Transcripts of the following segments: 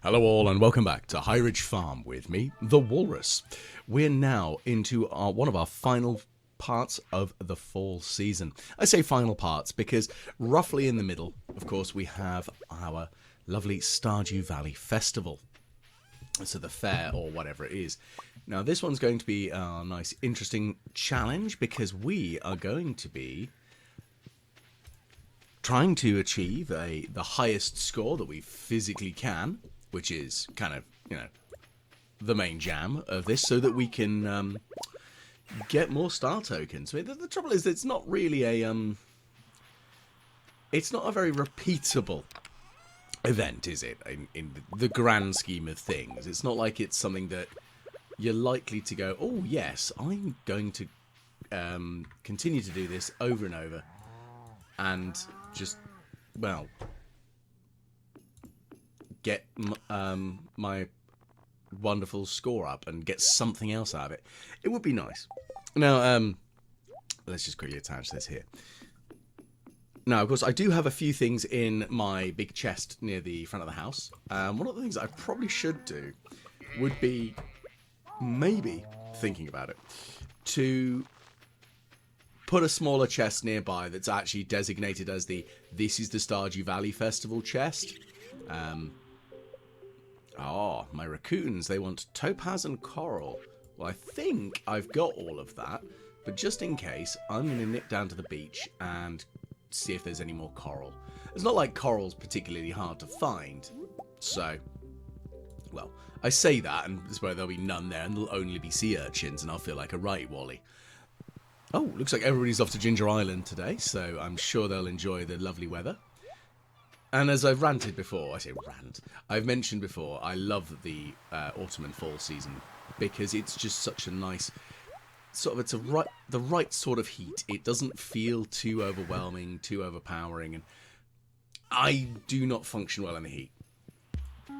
Hello all and welcome back to High Ridge Farm with me, the Walrus. We're now into one of our final parts of the fall season. I say final parts because roughly in the middle, of course, we have our lovely Stardew Valley Festival. So the fair or whatever it is. Now this one's going to be a nice interesting challenge because we are going to be trying to achieve the highest score that we physically can, which is kind of, the main jam of this, so that we can get more star tokens. I mean, the trouble is, it's not really it's not a very repeatable event, is it? In the grand scheme of things, it's not like it's something that you're likely to go, oh yes, I'm going to continue to do this over and over, and just, well, get my wonderful score up and get something else out of it. It would be nice. Now, let's just quickly attach this here. Now, of course, I do have a few things in my big chest near the front of the house. One of the things I probably should do would be, maybe, thinking about it, to put a smaller chest nearby that's actually designated as this is the Stardew Valley Festival chest. My raccoons, they want topaz and coral. Well, I think I've got all of that, but just in case, I'm going to nip down to the beach and see if there's any more coral. It's not like coral's particularly hard to find, so, well, I say that, and this is where there'll be none there, and there'll only be sea urchins, and I'll feel like a right wally. Oh, looks like everybody's off to Ginger Island today, so I'm sure they'll enjoy the lovely weather. And as I've ranted before, I say rant, I've mentioned before, I love the autumn and fall season because it's just such a nice, it's the right sort of heat. It doesn't feel too overwhelming, too overpowering, and I do not function well in the heat.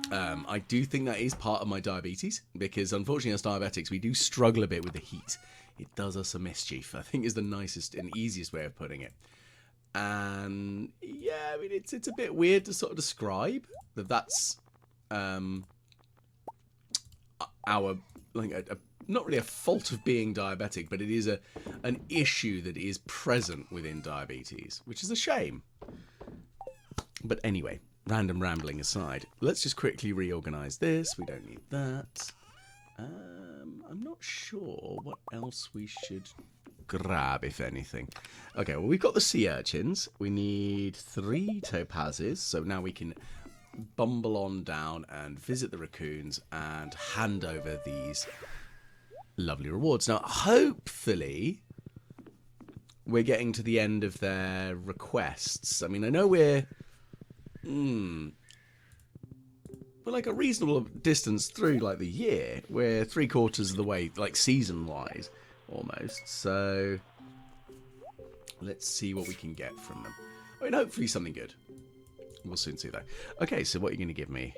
I do think that is part of my diabetes because unfortunately as diabetics we do struggle a bit with the heat. It does us a mischief, I think is the nicest and easiest way of putting it. And yeah, I mean, it's a bit weird to sort of describe that's our, like, not really a fault of being diabetic, but it is an issue that is present within diabetes, which is a shame. But anyway, random rambling aside, let's just quickly reorganize this. We don't need that. I'm not sure what else we should grab, if anything. Okay, well, we've got the sea urchins. We need 3 topazes, so now we can bumble on down and visit the raccoons and hand over these lovely rewards. Now, hopefully, we're getting to the end of their requests. I mean, I know we're like a reasonable distance through, like, the year. We're 3/4 of the way, like, season-wise, almost. So, let's see what we can get from them. I mean, hopefully something good. We'll soon see, though. Okay, so what are you going to give me?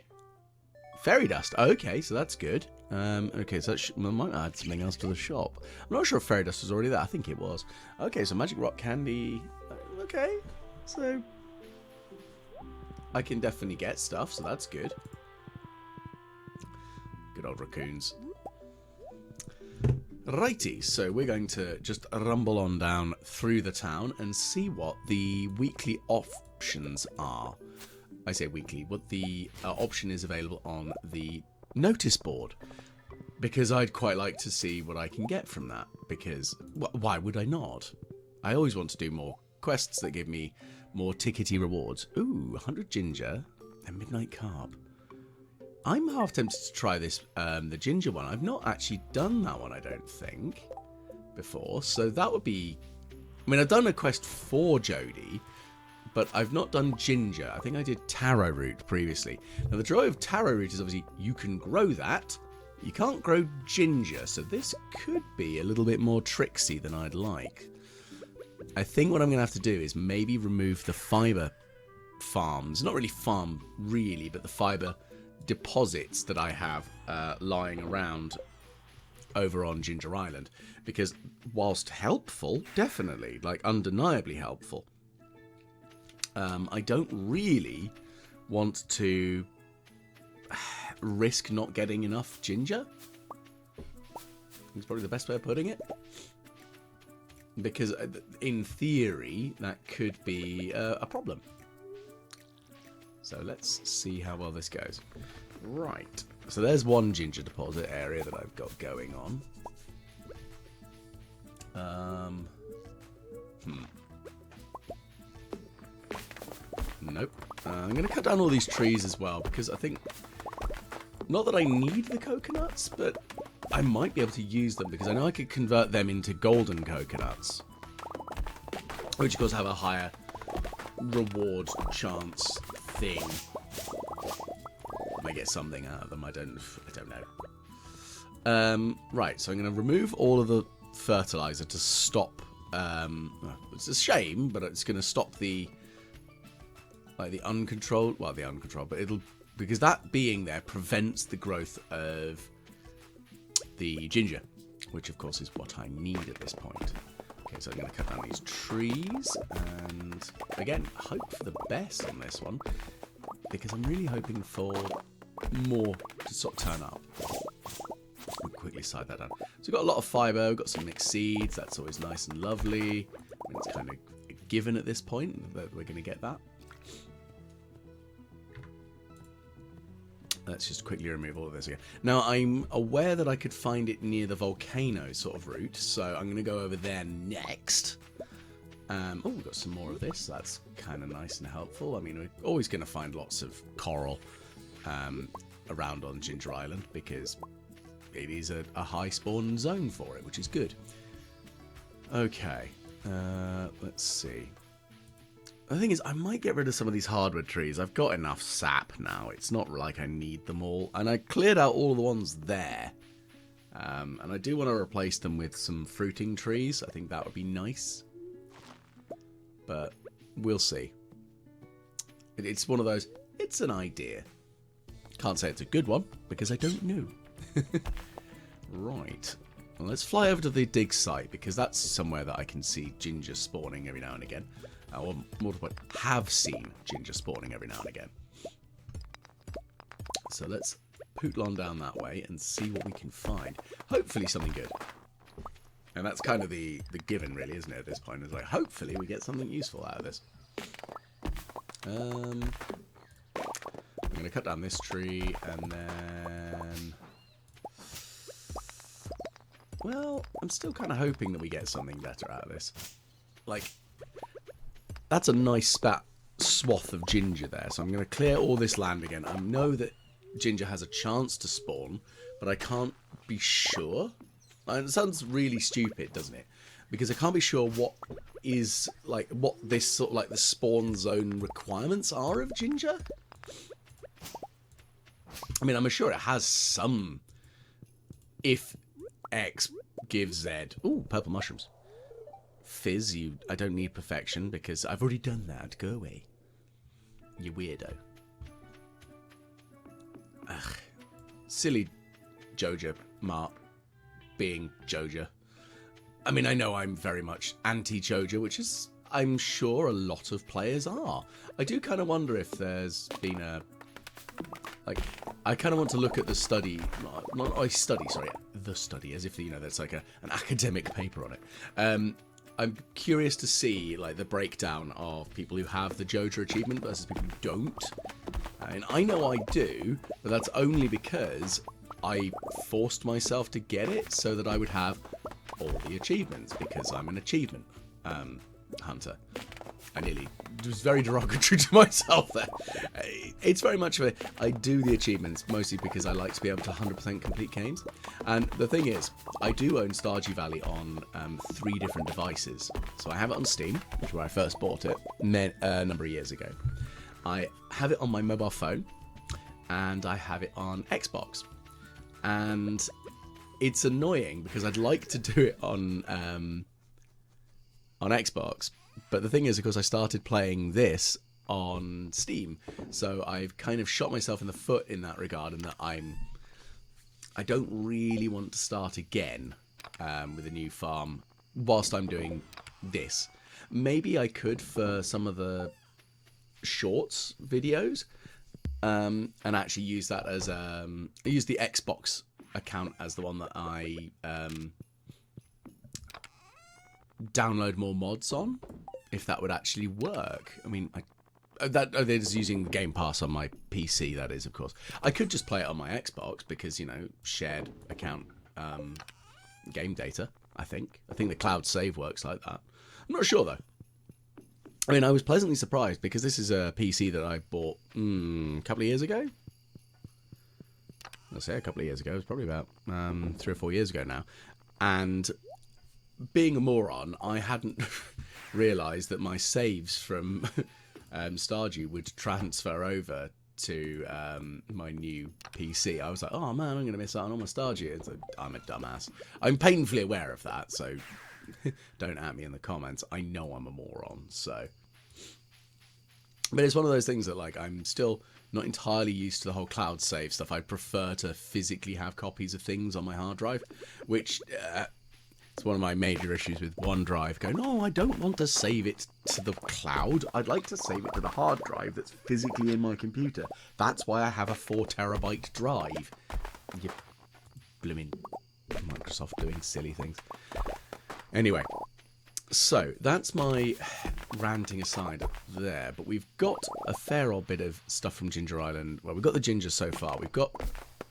Fairy dust. Okay, so that's good. Okay, so that might add something else to the shop. I'm not sure if fairy dust was already there. I think it was. Okay, so magic rock candy. Okay, so I can definitely get stuff, so that's good. Good old raccoons. Righty, so we're going to just rumble on down through the town and see what the weekly options are. I say weekly, what the option is available on the notice board. Because I'd quite like to see what I can get from that. Because, why would I not? I always want to do more quests that give me more tickety rewards. Ooh, 100 ginger and midnight carp. I'm half tempted to try this, the ginger one. I've not actually done that one, I don't think, before. So that would be... I mean, I've done a quest for Jodie, but I've not done ginger. I think I did taro root previously. Now, the joy of taro root is obviously you can grow that. You can't grow ginger, so this could be a little bit more tricksy than I'd like. I think what I'm going to have to do is maybe remove the fibre farms. Not really farm, really, but the fibre deposits that I have lying around over on Ginger Island, because whilst helpful, definitely, like undeniably helpful, I don't really want to risk not getting enough ginger. It's probably the best way of putting it. Because in theory, that could be a problem. So let's see how well this goes. Right. So there's one ginger deposit area that I've got going on. Nope. I'm going to cut down all these trees as well because I think... Not that I need the coconuts, but I might be able to use them because I know I could convert them into golden coconuts. Which, of course, have a higher reward chance thing. I might get something out of them. I don't know. Right, so I'm going to remove all of the fertilizer to stop... it's a shame, but it's going to stop the... Like the uncontrolled... Well, the uncontrolled, but it'll... Because that being there prevents the growth of the ginger, which of course is what I need at this point. Okay, so I'm going to cut down these trees, and again, hope for the best on this one, because I'm really hoping for more to sort of turn up. I'll quickly slide that down. So we've got a lot of fibre, we've got some mixed seeds, that's always nice and lovely. And it's kind of given at this point that we're going to get that. Let's just quickly remove all of this again. Now, I'm aware that I could find it near the volcano sort of route, so I'm going to go over there next. Oh, we've got some more of this. That's kind of nice and helpful. I mean, we're always going to find lots of coral around on Ginger Island because it is a high spawn zone for it, which is good. Okay, let's see. The thing is, I might get rid of some of these hardwood trees. I've got enough sap now. It's not like I need them all. And I cleared out all the ones there. And I do want to replace them with some fruiting trees. I think that would be nice. But we'll see. It's one of those, it's an idea. Can't say it's a good one, because I don't know. Right. Well, let's fly over to the dig site, because that's somewhere that I can see ginger spawning every now and again. Or more to the point, have seen ginger spawning every now and again. So let's pootle on down that way and see what we can find. Hopefully something good. And that's kind of the given, really, isn't it, at this point? It's like, hopefully we get something useful out of this. I'm going to cut down this tree and then... Well, I'm still kind of hoping that we get something better out of this. Like... That's a nice swath of ginger there, so I'm going to clear all this land again. I know that ginger has a chance to spawn, but I can't be sure. It sounds really stupid, doesn't it? Because I can't be sure what is, like, what this sort of, like, the spawn zone requirements are of ginger. I mean, I'm sure it has some, if X gives Z. Ooh, purple mushrooms. Fizz, I don't need perfection because I've already done that. Go away. You weirdo. Ugh. Silly Joja Mart being Joja. I mean, I know I'm very much anti-Joja, which is, I'm sure a lot of players are. I do kind of wonder if there's been a... Like, I kind of want to look at the study, the study, as if, you know, there's like an academic paper on it. I'm curious to see, like, the breakdown of people who have the Joja achievement versus people who don't. And I know I do, but that's only because I forced myself to get it so that I would have all the achievements, because I'm an achievement hunter. I nearly was very derogatory to myself there. It's very much of a, I do the achievements mostly because I like to be able to 100% complete games. And the thing is, I do own Stardew Valley on 3 different devices. So I have it on Steam, which is where I first bought it a number of years ago. I have it on my mobile phone, and I have it on Xbox. And it's annoying because I'd like to do it on Xbox. But the thing is, of course, I started playing this on Steam, so I've kind of shot myself in the foot in that regard, and that I don't really want to start again with a new farm whilst I'm doing this. Maybe I could for some of the shorts videos, and actually use that as I use the Xbox account as the one that I download more mods on, if that would actually work. I mean, that is using Game Pass on my PC. That is, of course. I could just play it on my Xbox because, you know, shared account game data. I think the cloud save works like that. I'm not sure though. I mean, I was pleasantly surprised because this is a PC that I bought a couple of years ago. I'll say a couple of years ago. It was probably about 3 or 4 years ago now. And being a moron, I hadn't realised that my saves from Stardew would transfer over to my new PC. I was like, oh man, I'm going to miss out on all my Stardew. So I'm a dumbass. I'm painfully aware of that, so don't at me in the comments. I know I'm a moron, so. But it's one of those things that, like, I'm still not entirely used to the whole cloud save stuff. I'd prefer to physically have copies of things on my hard drive, which it's one of my major issues with OneDrive. Going, no, I don't want to save it to the cloud. I'd like to save it to the hard drive that's physically in my computer. That's why I have a 4 terabyte drive. You blooming Microsoft doing silly things. Anyway, so that's my ranting aside there, but we've got a fair old bit of stuff from Ginger Island. Well, we've got the ginger so far. We've got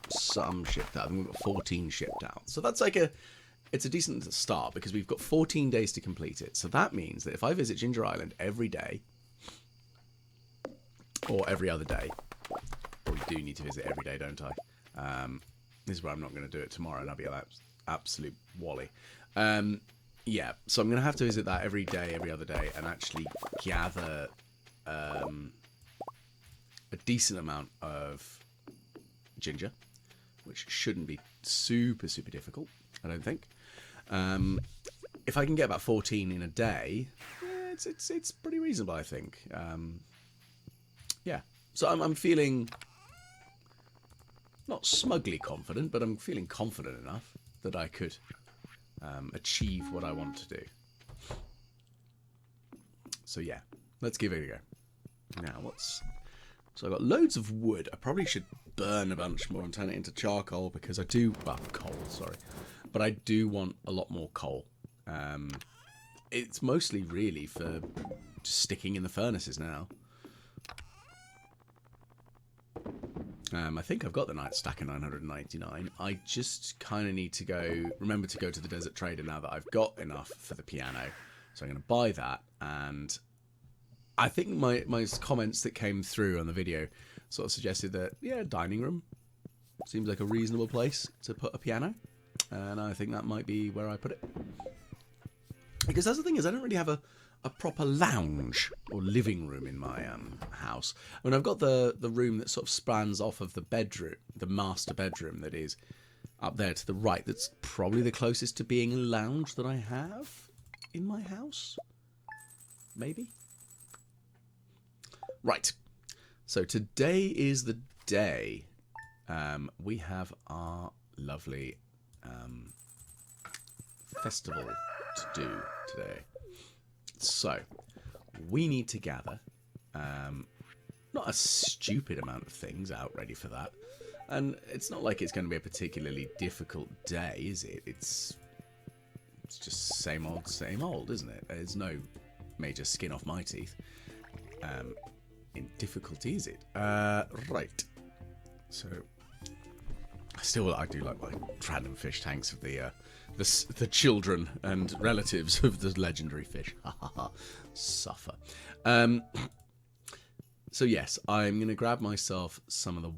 some shipped out. I think we've got 14 shipped out. So that's like it's a decent start because we've got 14 days to complete it. So that means that if I visit Ginger Island every day, or every other day, probably do need to visit every day, don't I? This is where I'm not going to do it tomorrow. That'll be an absolute wally. Yeah, so I'm going to have to visit that every day, every other day, and actually gather a decent amount of ginger, which shouldn't be super, super difficult, I don't think. If I can get about 14 in a day, yeah, it's pretty reasonable, I think. Yeah, so I'm feeling not smugly confident, but I'm feeling confident enough that I could achieve what I want to do. So yeah, let's give it a go. Now so I've got loads of wood. I probably should burn a bunch more and turn it into charcoal because I do, well, coal, sorry. But I do want a lot more coal. It's mostly really for just sticking in the furnaces now. I think I've got the night stack of 999. I just kind of need to remember to go to the Desert Trader now that I've got enough for the piano. So I'm going to buy that. And I think my comments that came through on the video sort of suggested that, yeah, dining room seems like a reasonable place to put a piano. And I think that might be where I put it. Because that's the thing is, I don't really have a proper lounge or living room in my house. I mean, I've got the room that sort of spans off of the bedroom, the master bedroom that is up there to the right. That's probably the closest to being a lounge that I have in my house. Maybe. Right. So today is the day. We have our lovely festival to do today. So, we need to gather not a stupid amount of things out ready for that. And it's not like it's going to be a particularly difficult day, is it? It's just same old, isn't it? There's no major skin off my teeth. In difficulty, is it? Right. So, I do like my random fish tanks of the children and relatives of the legendary fish. Ha ha ha. Suffer. So yes, I'm going to grab myself some of the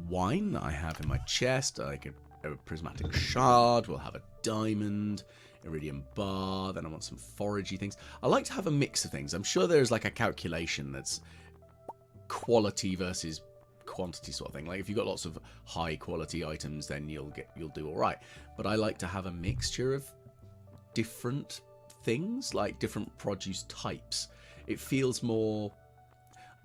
wine that I have in my chest. Like a prismatic shard. We'll have a diamond, iridium bar. Then I want some foragey things. I like to have a mix of things. I'm sure there's like a calculation that's quality versus quantity sort of thing. Like if you've got lots of high quality items, then you'll do all right. But I like to have a mixture of different things, like different produce types. It feels more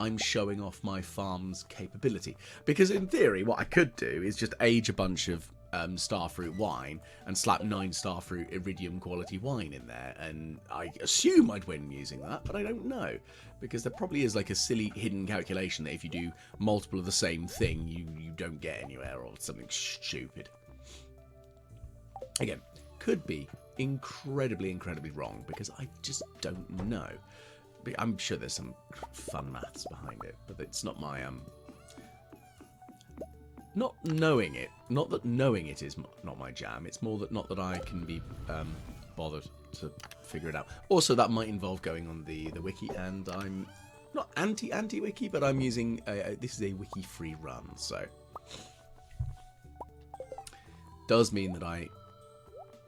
I'm showing off my farm's capability. Because in theory, what I could do is just age a bunch of starfruit wine and slap 9 starfruit iridium quality wine in there, and I assume I'd win using that, but I don't know, because there probably is like a silly hidden calculation that if you do multiple of the same thing, you don't get anywhere, or something stupid. Again, could be incredibly wrong, because I just don't know. But I'm sure there's some fun maths behind it, but it's not my not knowing it. Not that knowing it is not my jam. It's more that not that I can be bothered to figure it out. Also, that might involve going on the wiki, and I'm not anti-wiki, but I'm using this is a wiki-free run, so does mean that I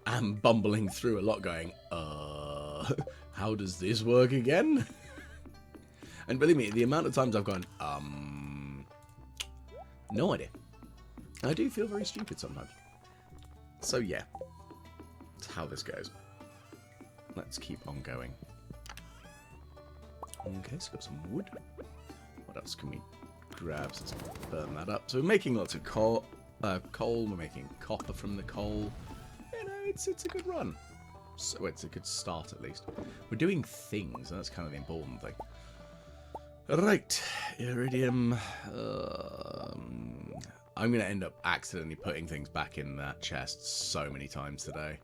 am bumbling through a lot, going, how does this work again? And believe me, the amount of times I've gone, no idea. I do feel very stupid sometimes. So yeah, that's how this goes. Let's keep on going. Okay, so got some wood. What else can we grab? So let's burn that up. So we're making lots of coal. We're making copper from the coal. You know, it's a good run. So it's a good start, at least. We're doing things, and that's kind of the important thing. Right, iridium. I'm going to end up accidentally putting things back in that chest so many times today.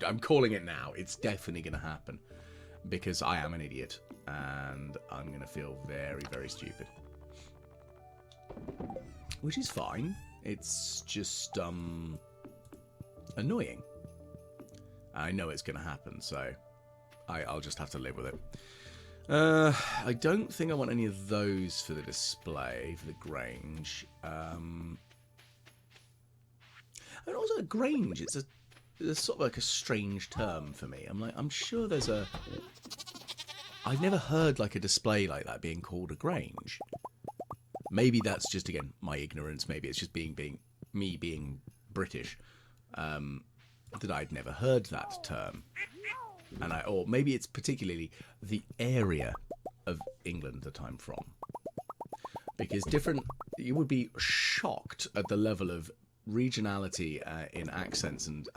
I'm calling it now. It's definitely going to happen. Because I am an idiot. And I'm going to feel very stupid. Which is fine. It's just, annoying. I know it's going to happen, so I'll just have to live with it. I don't think I want any of those for the display, for the grange. And also a grange, it's sort of like a strange term for me. I'm sure there's a... I've never heard like a display like that being called a grange. Maybe that's just, again, my ignorance. Maybe it's just me being British. That I'd never heard that term. Or maybe it's particularly the area of England that I'm from. Because you would be shocked at the level of regionality in accents and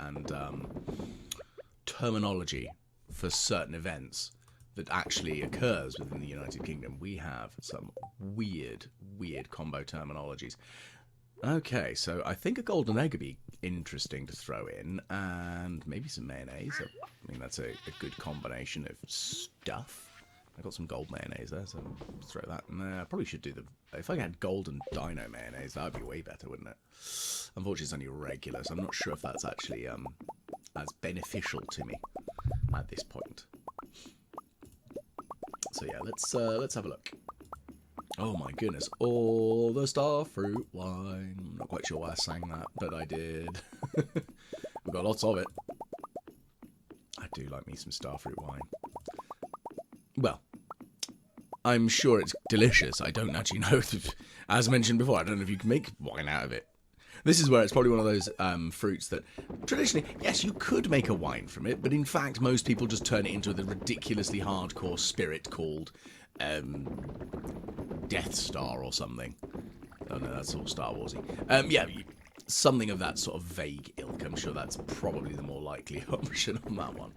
terminology for certain events that actually occurs within the United Kingdom. We have some weird combo terminologies. Okay, so I think a golden egg would be interesting to throw in, and maybe some mayonnaise. I mean, that's a good combination of stuff. I got some gold mayonnaise there, so throw that in there. I probably should do if I had golden dino mayonnaise, that would be way better, wouldn't it? Unfortunately, it's only regular, so I'm not sure if that's actually as beneficial to me at this point. So yeah, let's have a look. Oh my goodness, all the starfruit wine. I'm not quite sure why I sang that, but I did. We've got lots of it. I do like me some starfruit wine. Well, I'm sure it's delicious. I don't actually know if, as mentioned before, I don't know if you can make wine out of it. This is where it's probably one of those fruits that, traditionally, yes, you could make a wine from it, but in fact, most people just turn it into the ridiculously hardcore spirit called Death Star or something. Oh no, that's all Star Warsy. Yeah, something of that sort of vague ilk. I'm sure that's probably the more likely option on that one.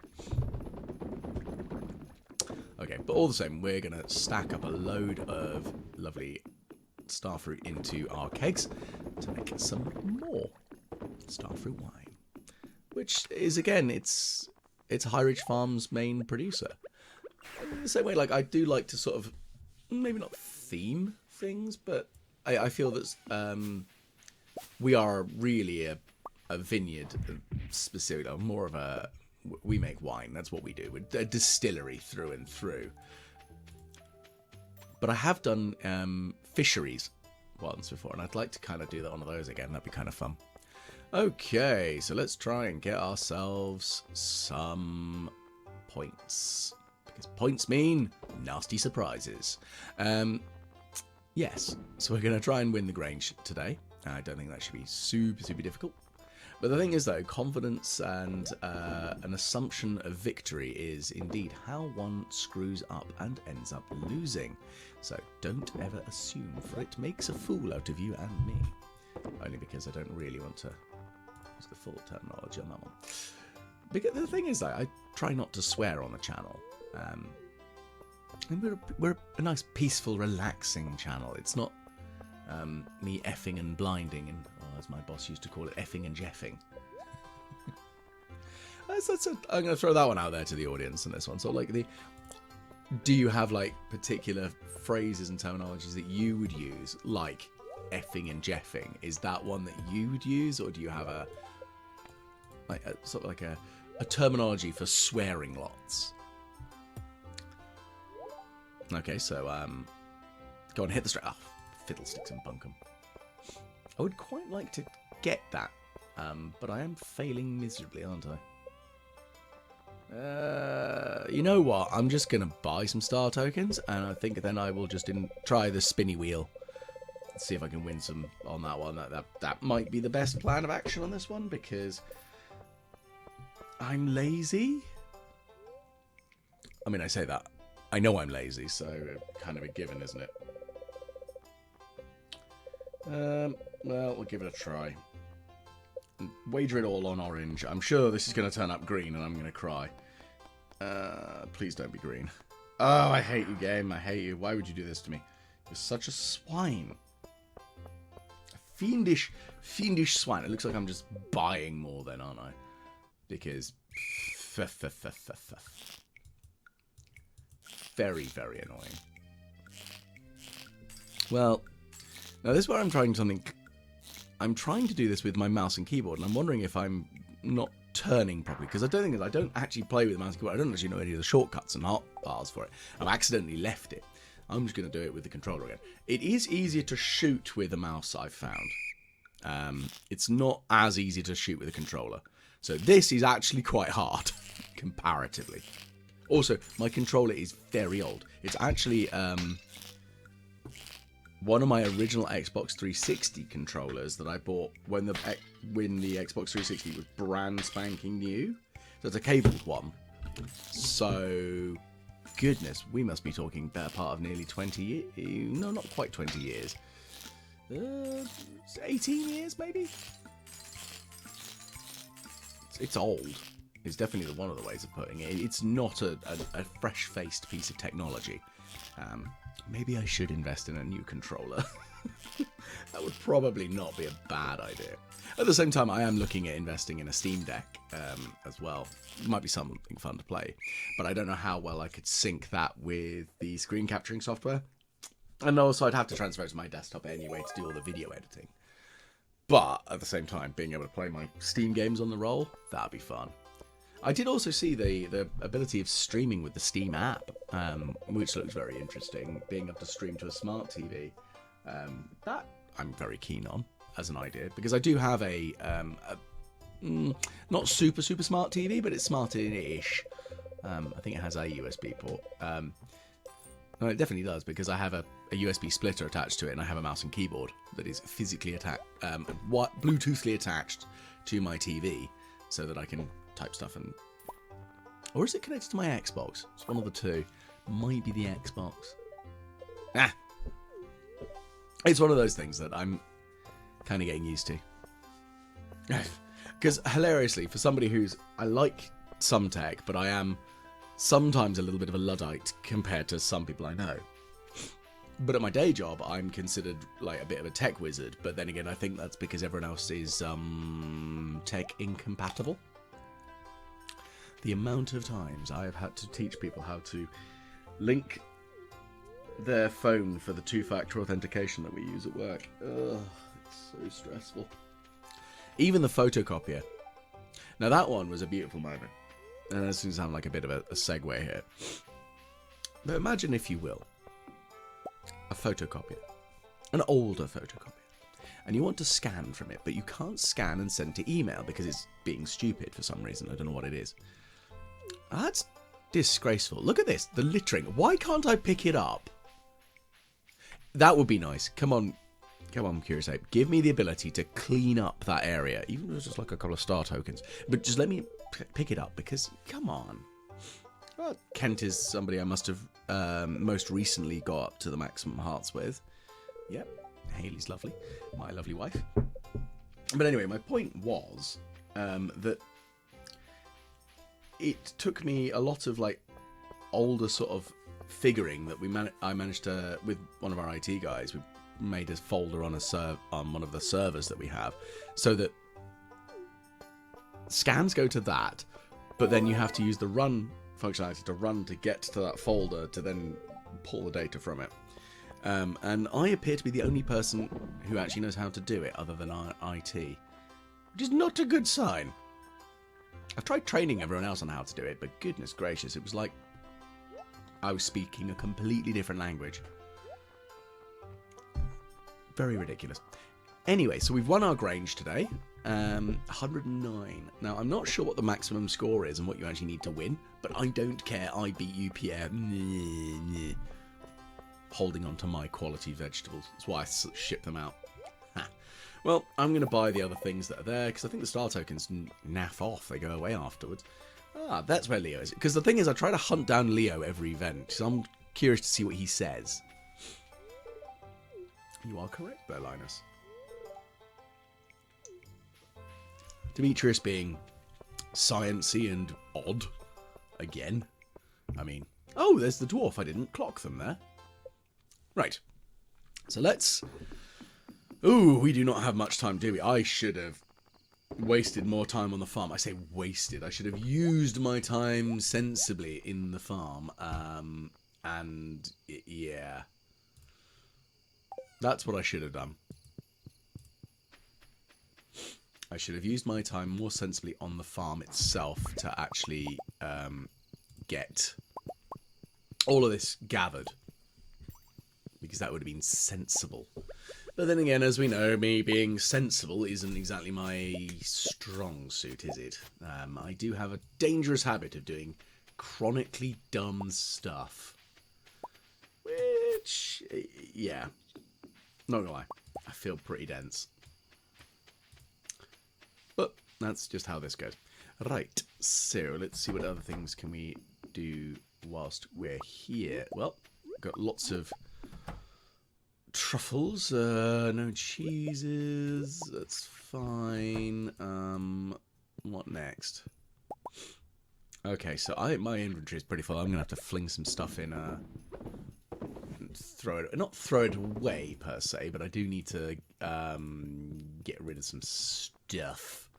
Okay, but all the same, we're going to stack up a load of lovely starfruit into our kegs to make some more starfruit wine. Which is, again, it's High Ridge Farm's main producer. In the same way, like, I do like to sort of, maybe not theme things, but I feel that we are really a vineyard specific, more of a, we make wine, that's what we do. We're a distillery through and through. But I have done fisheries once before, and I'd like to kind of do that one of those again. That'd be kind of fun. Okay, so let's try and get ourselves some points. Because points mean nasty surprises. Yes, so we're going to try and win the Grange today. I don't think that should be super difficult. But the thing is, though, confidence and an assumption of victory is indeed how one screws up and ends up losing. So don't ever assume, for it makes a fool out of you and me. Only because I don't really want to What's the full terminology on that one? Because the thing is, I try not to swear on the channel. And we're a nice, peaceful, relaxing channel. It's not me effing and blinding, and as my boss used to call it, effing and jeffing. I'm going to throw that one out there to the audience in this one. So, like, do you have like particular phrases and terminologies that you would use, like effing and jeffing? Is that one that you would use, or do you have a sort of like a terminology for swearing lots? Okay, so go on, hit the straight. Fiddlesticks and bunkum. I would quite like to get that, but I am failing miserably, aren't I? You know what? I'm just gonna buy some star tokens, and I think then I will just try the spinny wheel. See if I can win some on that one. That might be the best plan of action on this one, because I'm lazy. I mean, I say that. I know I'm lazy, so kind of a given, isn't it? Well, we'll give it a try. Wager it all on orange. I'm sure this is going to turn up green, and I'm going to cry. Please don't be green. Oh, I hate you, game. I hate you. Why would you do this to me? You're such a swine. A fiendish swine. It looks like I'm just buying more then, aren't I? Because... very, very annoying. Well, now this is where I'm trying something... I'm trying to do this with my mouse and keyboard, and I'm wondering if I'm not turning properly, because I don't actually play with the mouse and keyboard. I don't actually know any of the shortcuts and hotbars for it. I've accidentally left it. I'm just going to do it with the controller again. It is easier to shoot with a mouse, I've found. It's not as easy to shoot with a controller. So this is actually quite hard, comparatively. Also, my controller is very old. It's actually one of my original Xbox 360 controllers that I bought when the Xbox 360 was brand spanking new. So it's a cabled one. So, goodness, we must be talking better part of nearly 20 years. No, not quite 20 years. 18 years, maybe? It's old. It's definitely one of the ways of putting it. It's not a fresh-faced piece of technology. Maybe I should invest in a new controller. That would probably not be a bad idea. At the same time, I am looking at investing in a Steam Deck as well. It might be something fun to play. But I don't know how well I could sync that with the screen capturing software. And also, I'd have to transfer it to my desktop anyway to do all the video editing. But at the same time, being able to play my Steam games on the roll, that'd be fun. I did also see the ability of streaming with the Steam app, which looks very interesting, being able to stream to a smart TV. That I'm very keen on as an idea, because I do have a not super smart TV, but it's smarter-ish. I think it has a USB port. No, it definitely does, because I have a USB splitter attached to it, and I have a mouse and keyboard that is physically Bluetoothly attached to my TV, so that I can type stuff and... Or is it connected to my Xbox? It's one of the two. Might be the Xbox. It's one of those things that I'm kind of getting used to. Because, hilariously, for somebody who's... I like some tech, but I am sometimes a little bit of a Luddite compared to some people I know. But at my day job, I'm considered like a bit of a tech wizard. But then again, I think that's because everyone else is tech incompatible. The amount of times I have had to teach people how to link their phone for the two-factor authentication that we use at work. Ugh, it's so stressful. Even the photocopier. Now that one was a beautiful moment. And this seems to sound like a bit of a segue here. But imagine, if you will, a photocopier. An older photocopier. And you want to scan from it, but you can't scan and send to email because it's being stupid for some reason. I don't know what it is. That's disgraceful. Look at this. The littering. Why can't I pick it up? That would be nice. Come on, Curious Ape. Give me the ability to clean up that area. Even if it's just like a couple of star tokens. But just let me pick it up, because, come on. Well, Kent is somebody I must have most recently got up to the maximum hearts with. Yep. Haley's lovely. My lovely wife. But anyway, my point was that it took me a lot of like older sort of figuring that I managed to, with one of our IT guys, we made a folder on on one of the servers that we have, so that scans go to that, but then you have to use the run functionality to run to get to that folder to then pull the data from it. And I appear to be the only person who actually knows how to do it other than our IT, which is not a good sign. I've tried training everyone else on how to do it, but goodness gracious, it was like I was speaking a completely different language. Very ridiculous. Anyway, so we've won our grange today. 109. Now, I'm not sure what the maximum score is and what you actually need to win, but I don't care. I beat you, Pierre. Holding on to my quality vegetables. That's why I ship them out. Ha. Well, I'm going to buy the other things that are there, because I think the star tokens naff off. They go away afterwards. Ah, that's where Leo is. Because the thing is, I try to hunt down Leo every event, so I'm curious to see what he says. You are correct there, Linus. Demetrius being sciencey and odd. Again. I mean... Oh, there's the dwarf. I didn't clock them there. Right. So let's... Ooh, we do not have much time, do we? I should have wasted more time on the farm. I say wasted. I should have used my time sensibly in the farm. And yeah. That's what I should have done. I should have used my time more sensibly on the farm itself to actually get all of this gathered. Because that would have been sensible. But then again, as we know, me being sensible isn't exactly my strong suit, is it? I do have a dangerous habit of doing chronically dumb stuff. Which, yeah. Not gonna lie, I feel pretty dense. But that's just how this goes. Right, so let's see what other things can we do whilst we're here. Well, got lots of truffles, no cheeses, that's fine. What next? Okay, so my inventory is pretty full. I'm gonna have to fling some stuff in, throw it, not throw it away per se, but I do need to get rid of some stuff.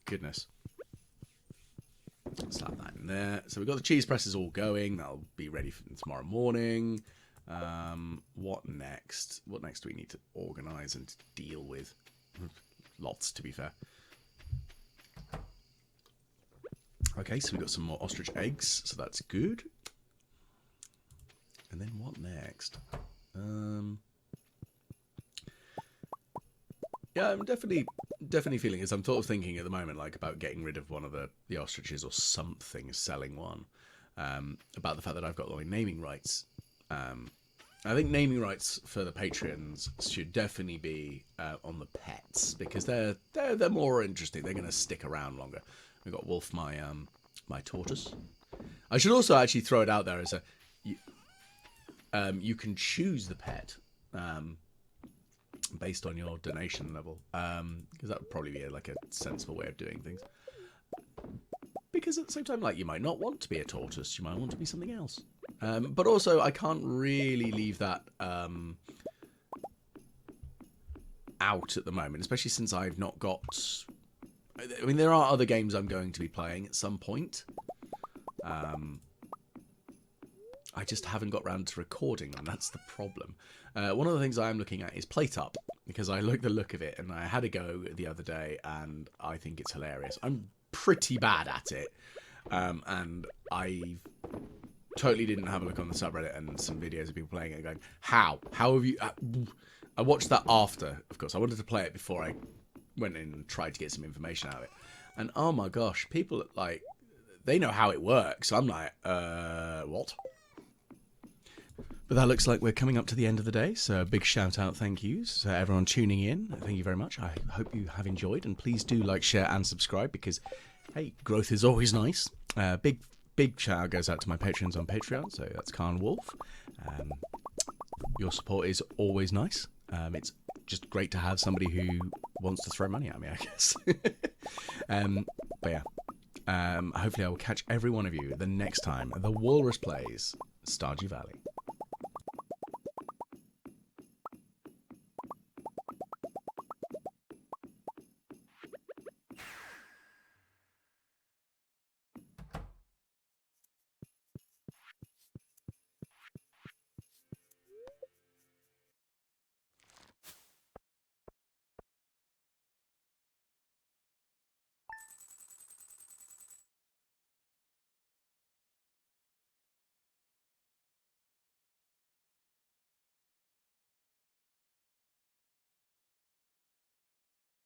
Goodness. Slap that in there. So we've got the cheese presses all going. That'll be ready for tomorrow morning. What next? What next do we need to organise and deal with? Lots, to be fair. Okay, so we've got some more ostrich eggs, so that's good. And then what next? Yeah, I'm definitely feeling this. I'm sort of thinking at the moment, like, about getting rid of one of the ostriches or something, selling one. About the fact that I've got like naming rights. I think naming rights for the patrons should definitely be on the pets, because they're more interesting. They're going to stick around longer. We've got Wolf, my tortoise. I should also actually throw it out there as you can choose the pet based on your donation level, because that would probably be like a sensible way of doing things. Because at the same time, like, you might not want to be a tortoise, you might want to be something else. But also, I can't really leave that out at the moment, especially since I've not got... I mean, there are other games I'm going to be playing at some point. I just haven't got round to recording them. That's the problem. One of the things I am looking at is Plate Up, because I like the look of it, and I had a go the other day, and I think it's hilarious. I'm pretty bad at it, and I totally didn't have a look on the subreddit and some videos of people playing it, going, how have you... I watched that after, of course. I wanted to play it before I went in and tried to get some information out of it. And oh my gosh, people, like, they know how it works. I'm like, what? But that looks like we're coming up to the end of the day, so a big shout out, thank yous to everyone tuning in. Thank you very much. I hope you have enjoyed, and please do like, share, and subscribe, because, hey, growth is always nice. Big shout out goes out to my patrons on Patreon, so that's Khan Wolf. Your support is always nice. It's just great to have somebody who wants to throw money at me, I guess. But yeah, hopefully I will catch every one of you the next time the Walrus plays Stardew Valley.